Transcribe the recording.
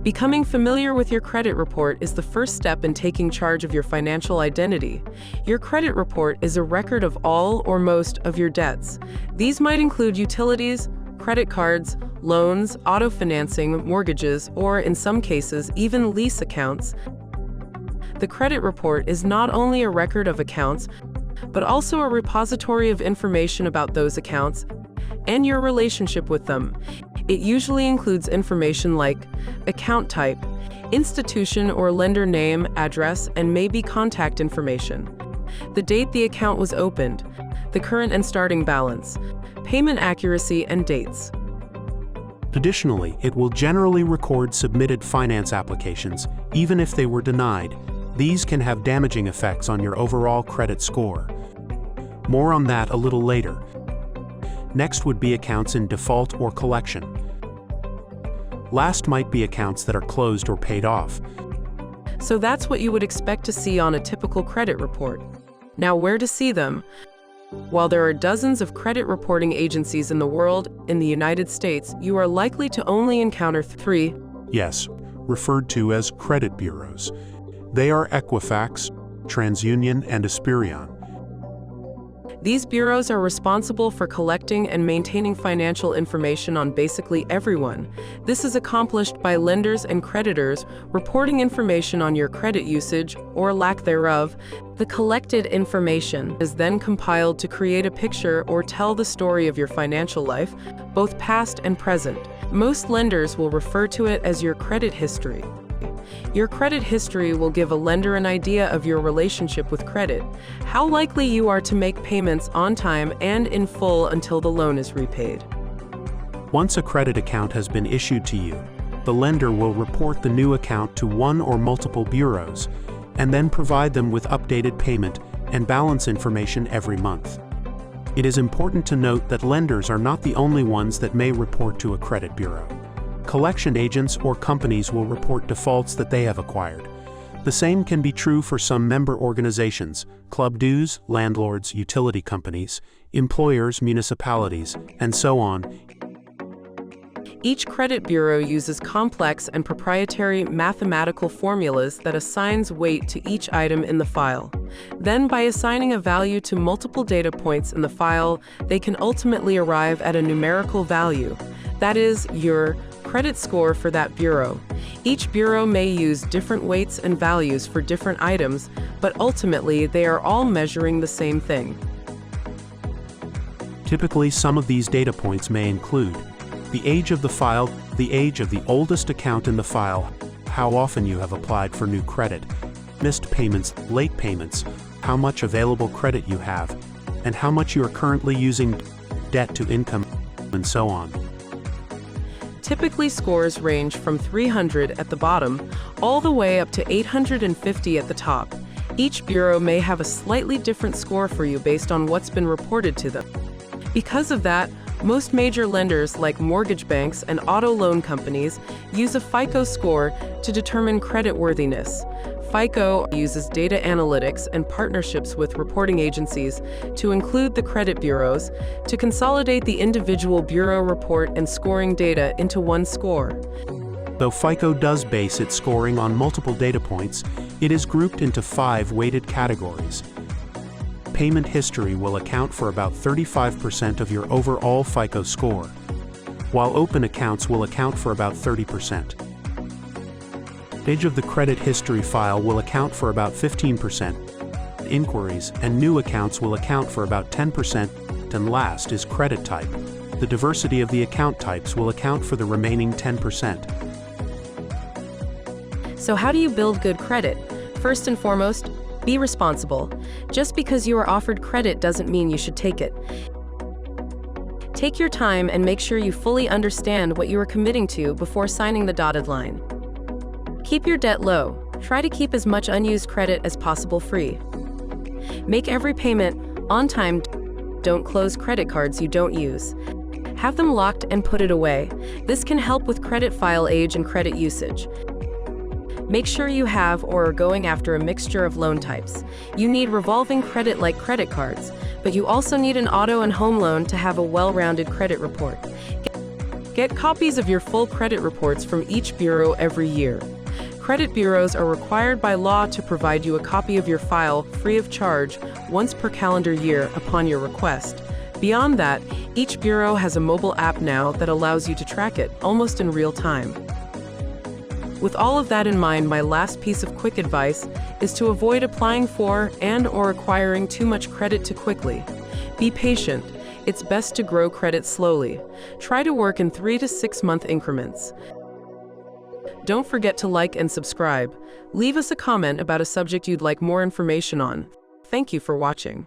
Becoming familiar with your credit report is the first step in taking charge of your financial identity. Your credit report is a record of all or most of your debts. These might include utilities, credit cards, loans, auto financing, mortgages, or in some cases, even lease accounts. The credit report is not only a record of accounts, but also a repository of information about those accounts and your relationship with them. It usually includes information like account type, institution or lender name, address, and maybe contact information, the date the account was opened, the current and starting balance, payment accuracy, and dates. Additionally, it will generally record submitted finance applications, even if they were denied. These can have damaging effects on your overall credit score. More on that a little later. Next would be accounts in default or collection. Last might be accounts that are closed or paid off. So that's what you would expect to see on a typical credit report. Now, where to see them? While there are dozens of credit reporting agencies in the world, in the United States, you are likely to only encounter 3. Yes, referred to as credit bureaus. They are Equifax, TransUnion, and Experian. These bureaus are responsible for collecting and maintaining financial information on basically everyone. This is accomplished by lenders and creditors reporting information on your credit usage or lack thereof. The collected information is then compiled to create a picture or tell the story of your financial life, both past and present. Most lenders will refer to it as your credit history. Your credit history will give a lender an idea of your relationship with credit, how likely you are to make payments on time and in full until the loan is repaid. Once a credit account has been issued to you, the lender will report the new account to one or multiple bureaus, and then provide them with updated payment and balance information every month. It is important to note that lenders are not the only ones that may report to a credit bureau. Collection agents or companies will report defaults that they have acquired. The same can be true for some member organizations, club dues, landlords, utility companies, employers, municipalities, and so on. Each credit bureau uses complex and proprietary mathematical formulas that assigns weight to each item in the file. Then, by assigning a value to multiple data points in the file, they can ultimately arrive at a numerical value. That is, your credit score for that bureau. Each bureau may use different weights and values for different items, but ultimately they are all measuring the same thing. Typically, some of these data points may include the age of the file, the age of the oldest account in the file, how often you have applied for new credit, missed payments, late payments, how much available credit you have, and how much you are currently using, debt to income, and so on. Typically, scores range from 300 at the bottom all the way up to 850 at the top. Each bureau may have a slightly different score for you based on what's been reported to them. Because of that, most major lenders like mortgage banks and auto loan companies use a FICO score to determine creditworthiness. FICO uses data analytics and partnerships with reporting agencies to include the credit bureaus to consolidate the individual bureau report and scoring data into one score. Though FICO does base its scoring on multiple data points, it is grouped into 5 weighted categories. Payment history will account for about 35% of your overall FICO score, while open accounts will account for about 30%. Age of the credit history file will account for about 15%. Inquiries and new accounts will account for about 10%. And last is credit type. The diversity of the account types will account for the remaining 10%. So how do you build good credit? First and foremost, be responsible. Just because you are offered credit doesn't mean you should take it. Take your time and make sure you fully understand what you are committing to before signing the dotted line. Keep your debt low. Try to keep as much unused credit as possible free. Make every payment on time. Don't close credit cards you don't use. Have them locked and put it away. This can help with credit file age and credit usage. Make sure you have or are going after a mixture of loan types. You need revolving credit like credit cards, but you also need an auto and home loan to have a well-rounded credit report. Get copies of your full credit reports from each bureau every year. Credit bureaus are required by law to provide you a copy of your file free of charge once per calendar year upon your request. Beyond that, each bureau has a mobile app now that allows you to track it almost in real time. With all of that in mind, my last piece of quick advice is to avoid applying for and/or acquiring too much credit too quickly. Be patient. It's best to grow credit slowly. Try to work in 3 to 6 month increments. Don't forget to like and subscribe. Leave us a comment about a subject you'd like more information on. Thank you for watching.